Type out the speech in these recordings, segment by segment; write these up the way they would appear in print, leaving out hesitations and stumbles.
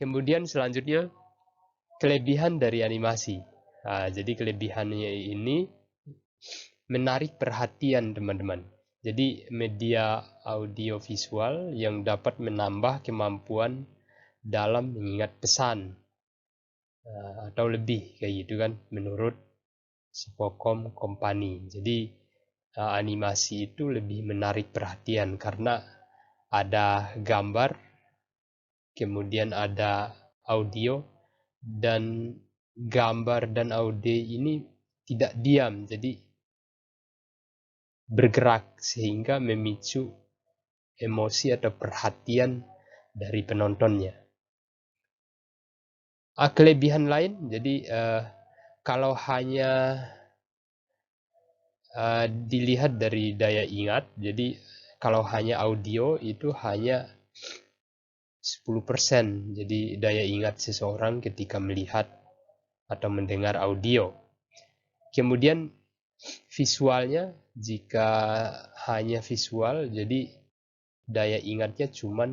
Kemudian selanjutnya kelebihan dari animasi. Nah, jadi kelebihannya ini menarik perhatian teman-teman. Jadi media audiovisual yang dapat menambah kemampuan dalam mengingat pesan atau lebih kayak gitu kan menurut Spocom Company. Jadi animasi itu lebih menarik perhatian karena ada gambar, kemudian ada audio, dan gambar dan audio ini tidak diam, jadi bergerak sehingga memicu emosi atau perhatian dari penontonnya. Kelebihan lain, jadi kalau hanya dilihat dari daya ingat, jadi kalau hanya audio itu hanya 10%, jadi daya ingat seseorang ketika melihat atau mendengar audio. Kemudian visualnya, jika hanya visual, jadi daya ingatnya cuma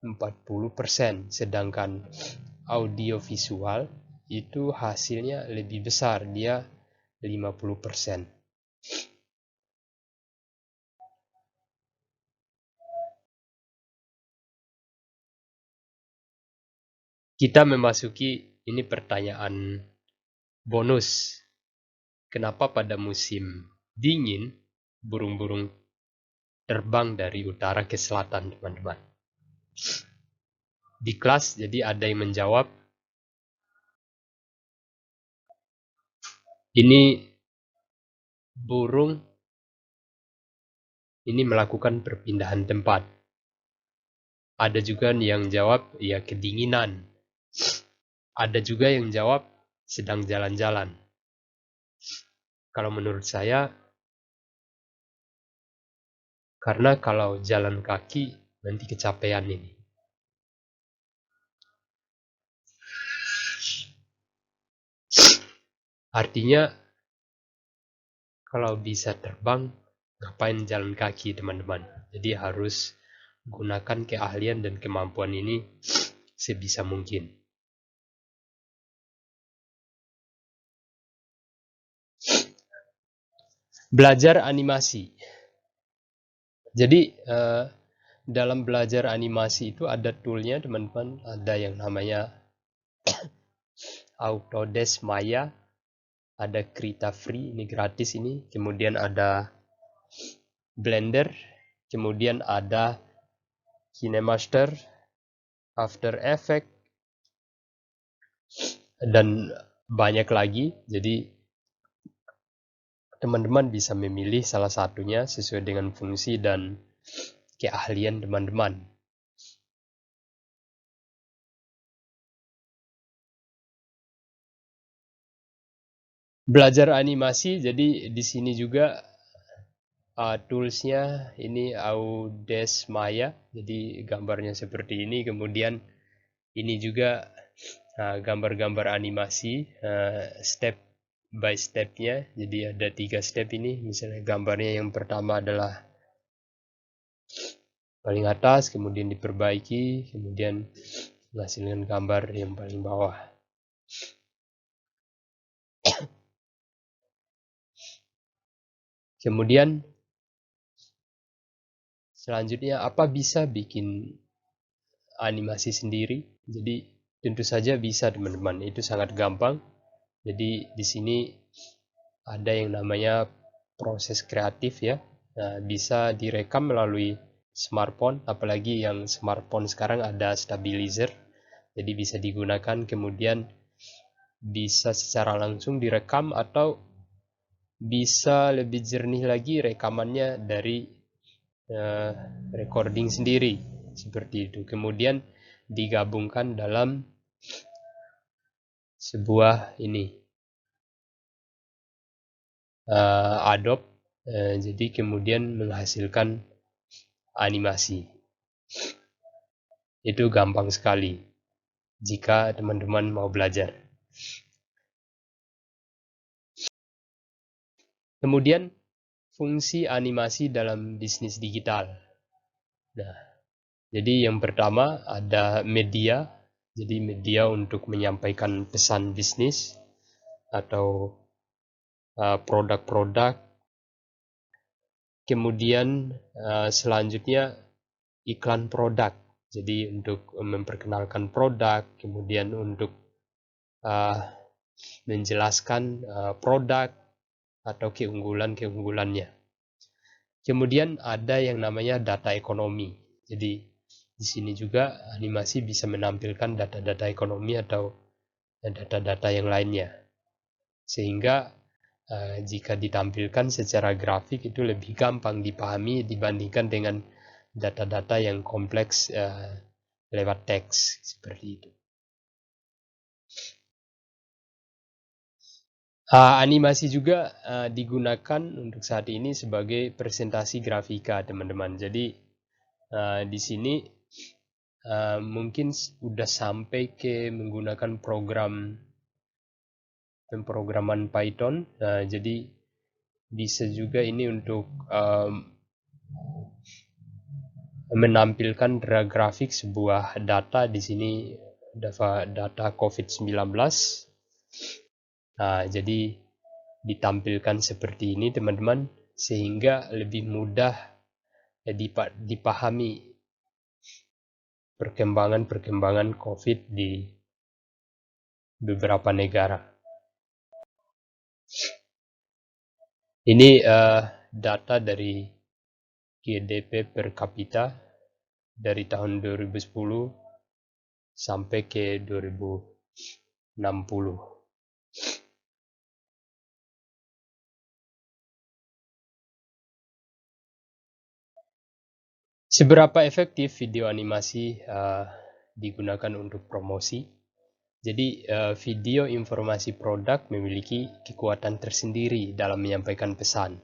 40%, sedangkan audio visual itu hasilnya lebih besar, dia 50%. Kita memasuki ini pertanyaan bonus. Kenapa pada musim dingin burung-burung terbang dari utara ke selatan, teman-teman? Di kelas jadi ada yang menjawab, ini burung ini melakukan perpindahan tempat. Ada juga yang jawab ya kedinginan. Ada juga yang jawab sedang jalan-jalan. Kalau menurut saya, karena kalau jalan kaki nanti kecapean ini. Artinya kalau bisa terbang, ngapain jalan kaki, teman-teman? Jadi harus gunakan keahlian dan kemampuan ini sebisa mungkin. Belajar animasi. Jadi dalam belajar animasi itu ada toolnya, teman-teman. Ada yang namanya Autodesk Maya, ada Krita Free, ini gratis ini. Kemudian ada Blender, kemudian ada KineMaster, After Effects, dan banyak lagi. Jadi teman-teman bisa memilih salah satunya sesuai dengan fungsi dan keahlian teman-teman. Belajar animasi, jadi di sini juga toolsnya ini Autodesk Maya, jadi gambarnya seperti ini. Kemudian ini juga gambar-gambar animasi step by stepnya, jadi ada 3 step ini. Misalnya gambarnya yang pertama adalah paling atas, kemudian diperbaiki, kemudian menghasilkan gambar yang paling bawah. Kemudian selanjutnya, apa bisa bikin animasi sendiri? Jadi tentu saja bisa, teman-teman. Itu sangat gampang. Jadi di sini ada yang namanya proses kreatif ya. Nah, bisa direkam melalui smartphone, apalagi yang smartphone sekarang ada stabilizer. Jadi bisa digunakan, kemudian bisa secara langsung direkam atau bisa lebih jernih lagi rekamannya dari recording sendiri seperti itu. Kemudian digabungkan dalam sebuah ini Adobe, jadi kemudian menghasilkan animasi. Itu gampang sekali jika teman-teman mau belajar. Kemudian fungsi animasi dalam bisnis digital. Nah, jadi yang pertama ada media. Jadi media untuk menyampaikan pesan bisnis atau produk-produk. Kemudian selanjutnya iklan produk. Jadi untuk memperkenalkan produk, kemudian untuk menjelaskan produk atau keunggulan-keunggulannya. Kemudian ada yang namanya data ekonomi. Jadi di sini juga animasi bisa menampilkan data-data ekonomi atau data-data yang lainnya. Sehingga jika ditampilkan secara grafik itu lebih gampang dipahami dibandingkan dengan data-data yang kompleks lewat teks seperti itu. Animasi juga digunakan untuk saat ini sebagai presentasi grafika, teman-teman. Jadi di sini mungkin sudah sampai ke menggunakan pemrograman Python. Jadi bisa juga ini untuk menampilkan grafik sebuah data. Di sini data COVID-19. Jadi ditampilkan seperti ini, teman-teman, sehingga lebih mudah dipahami perkembangan COVID di beberapa negara. Ini data dari GDP per kapita dari tahun 2010 sampai ke 2060. Seberapa efektif video animasi digunakan untuk promosi? Jadi video informasi produk memiliki kekuatan tersendiri dalam menyampaikan pesan,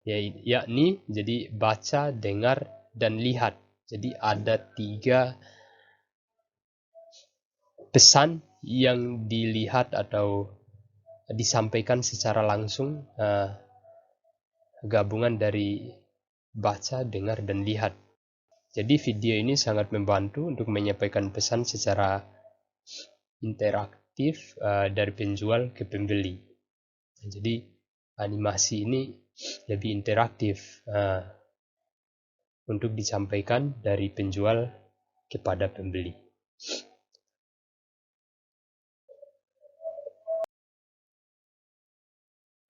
yakni jadi baca, dengar, dan lihat. Jadi ada 3 pesan yang dilihat atau disampaikan secara langsung, gabungan dari baca, dengar, dan lihat. Jadi video ini sangat membantu untuk menyampaikan pesan secara interaktif dari penjual ke pembeli. Jadi animasi ini lebih interaktif untuk disampaikan dari penjual kepada pembeli.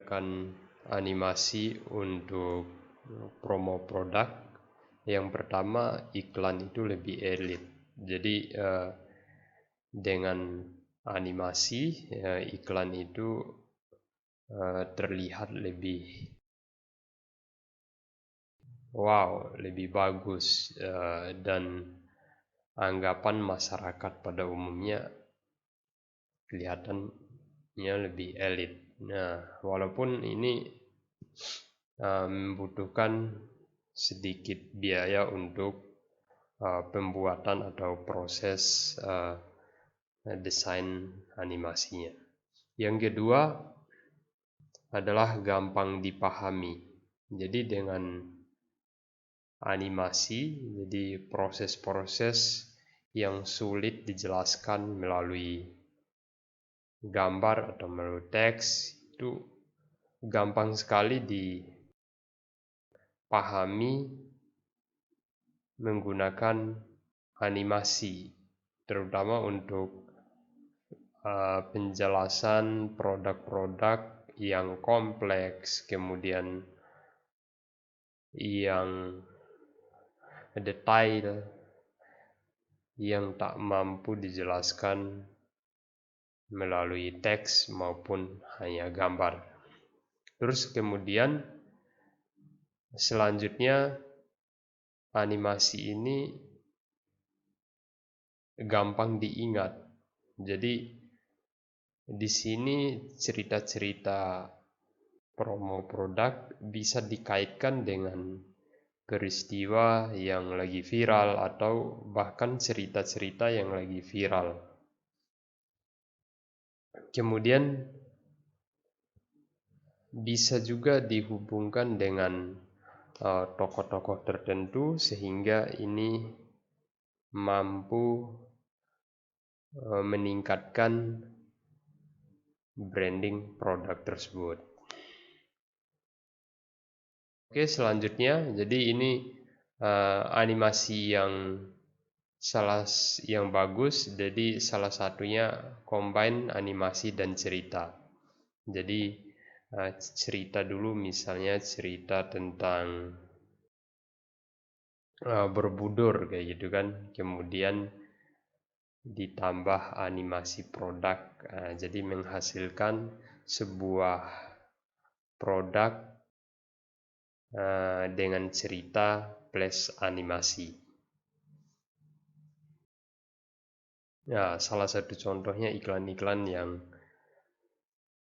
Kan animasi untuk promo produk. Yang pertama, iklan itu lebih elit. Jadi dengan animasi iklan itu terlihat lebih lebih bagus, dan anggapan masyarakat pada umumnya kelihatannya lebih elit. Nah, walaupun ini membutuhkan sedikit biaya untuk pembuatan atau proses desain animasinya. Yang kedua adalah gampang dipahami. Jadi dengan animasi, jadi proses-proses yang sulit dijelaskan melalui gambar atau melalui teks itu gampang sekali dipahami menggunakan animasi, terutama untuk penjelasan produk-produk yang kompleks, kemudian yang detail, yang tak mampu dijelaskan melalui teks maupun hanya gambar. Terus kemudian selanjutnya animasi ini gampang diingat. Jadi di sini cerita-cerita promo produk bisa dikaitkan dengan peristiwa yang lagi viral atau bahkan cerita-cerita yang lagi viral. Kemudian bisa juga dihubungkan dengan tokoh-tokoh tertentu sehingga ini mampu meningkatkan branding produk tersebut. Oke, selanjutnya, jadi ini animasi yang bagus, jadi salah satunya combine animasi dan cerita. Jadi cerita dulu, misalnya cerita tentang Borobudur kayak gitu kan, kemudian ditambah animasi produk, jadi menghasilkan sebuah produk dengan cerita plus animasi. Ya, salah satu contohnya iklan-iklan yang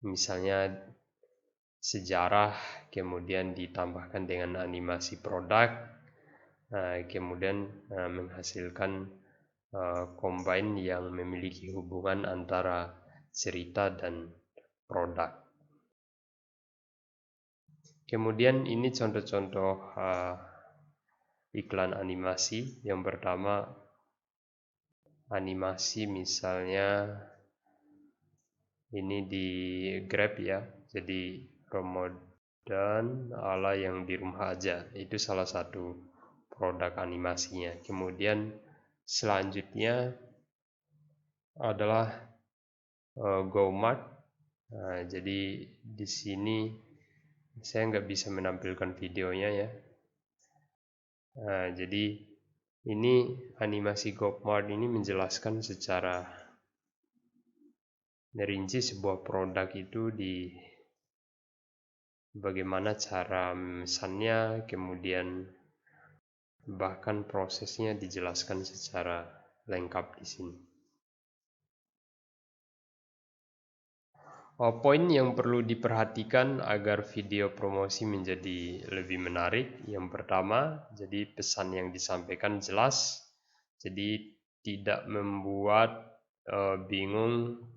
misalnya sejarah, kemudian ditambahkan dengan animasi produk, kemudian menghasilkan combine yang memiliki hubungan antara cerita dan produk. Kemudian ini contoh-contoh iklan animasi. Yang pertama, animasi misalnya ini di Grab ya, jadi Ramadan ala yang di rumah aja, itu salah satu produk animasinya. Kemudian selanjutnya adalah GoMart. Jadi di sini saya nggak bisa menampilkan videonya ya. Jadi ini animasi GoMart ini menjelaskan secara merinci sebuah produk itu di bagaimana cara memesannya, kemudian bahkan prosesnya dijelaskan secara lengkap di sini. Poin yang perlu diperhatikan agar video promosi menjadi lebih menarik. Yang pertama, jadi pesan yang disampaikan jelas, jadi tidak membuat bingung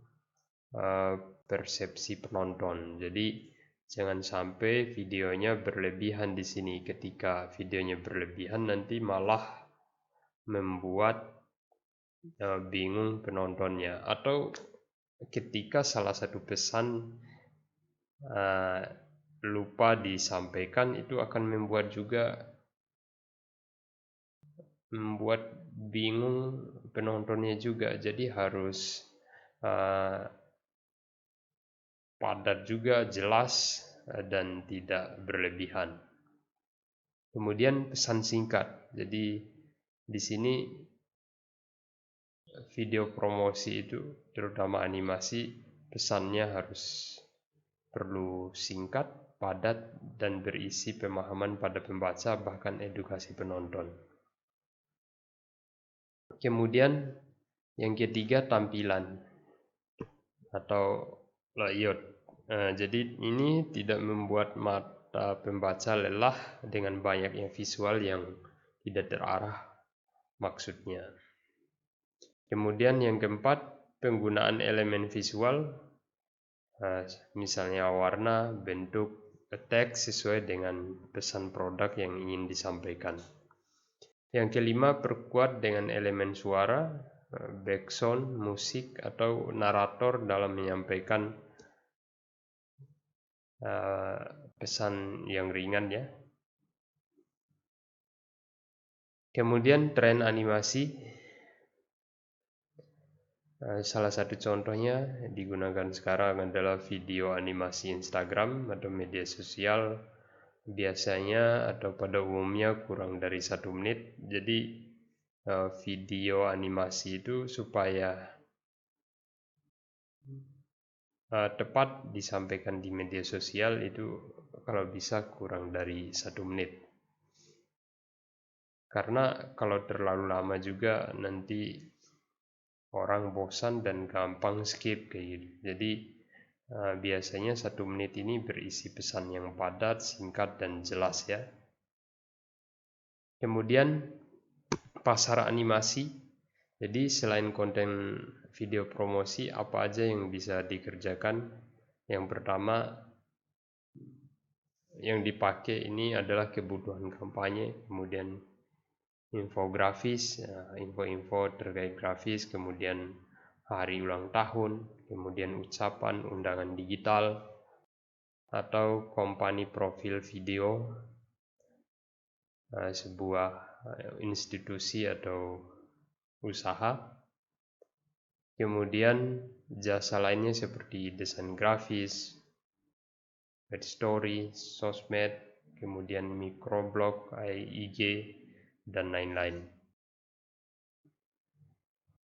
persepsi penonton. Jadi jangan sampai videonya berlebihan di sini. Ketika videonya berlebihan nanti malah membuat bingung penontonnya, atau ketika salah satu pesan lupa disampaikan, itu akan membuat bingung penontonnya juga. Jadi harus padat juga, jelas, dan tidak berlebihan. Kemudian pesan singkat. Jadi di sini video promosi itu, terutama animasi, pesannya harus perlu singkat, padat, dan berisi pemahaman pada pembaca, bahkan edukasi penonton. Kemudian yang ketiga, tampilan atau layout. Jadi ini tidak membuat mata pembaca lelah dengan banyaknya visual yang tidak terarah maksudnya. Kemudian yang keempat, penggunaan elemen visual, misalnya warna, bentuk, teks sesuai dengan pesan produk yang ingin disampaikan. Yang kelima, perkuat dengan elemen suara, background, musik, atau narator dalam menyampaikan pesan yang ringan ya. Kemudian tren animasi, salah satu contohnya digunakan sekarang adalah video animasi Instagram atau media sosial, biasanya atau pada umumnya kurang dari 1 menit. Jadi video animasi itu supaya tepat disampaikan di media sosial itu kalau bisa kurang dari 1 menit. Karena kalau terlalu lama juga nanti orang bosan dan gampang skip kayak gitu. Jadi biasanya 1 menit ini berisi pesan yang padat, singkat, dan jelas ya. Kemudian pasar animasi. Jadi selain konten video promosi, apa aja yang bisa dikerjakan? Yang pertama yang dipakai ini adalah kebutuhan kampanye, kemudian infografis, info-info terkait grafis, kemudian hari ulang tahun, kemudian ucapan, undangan digital, atau company profil video, sebuah institusi atau usaha. Kemudian jasa lainnya seperti desain grafis, web story, sosmed, kemudian microblog, IG, dan lain-lain.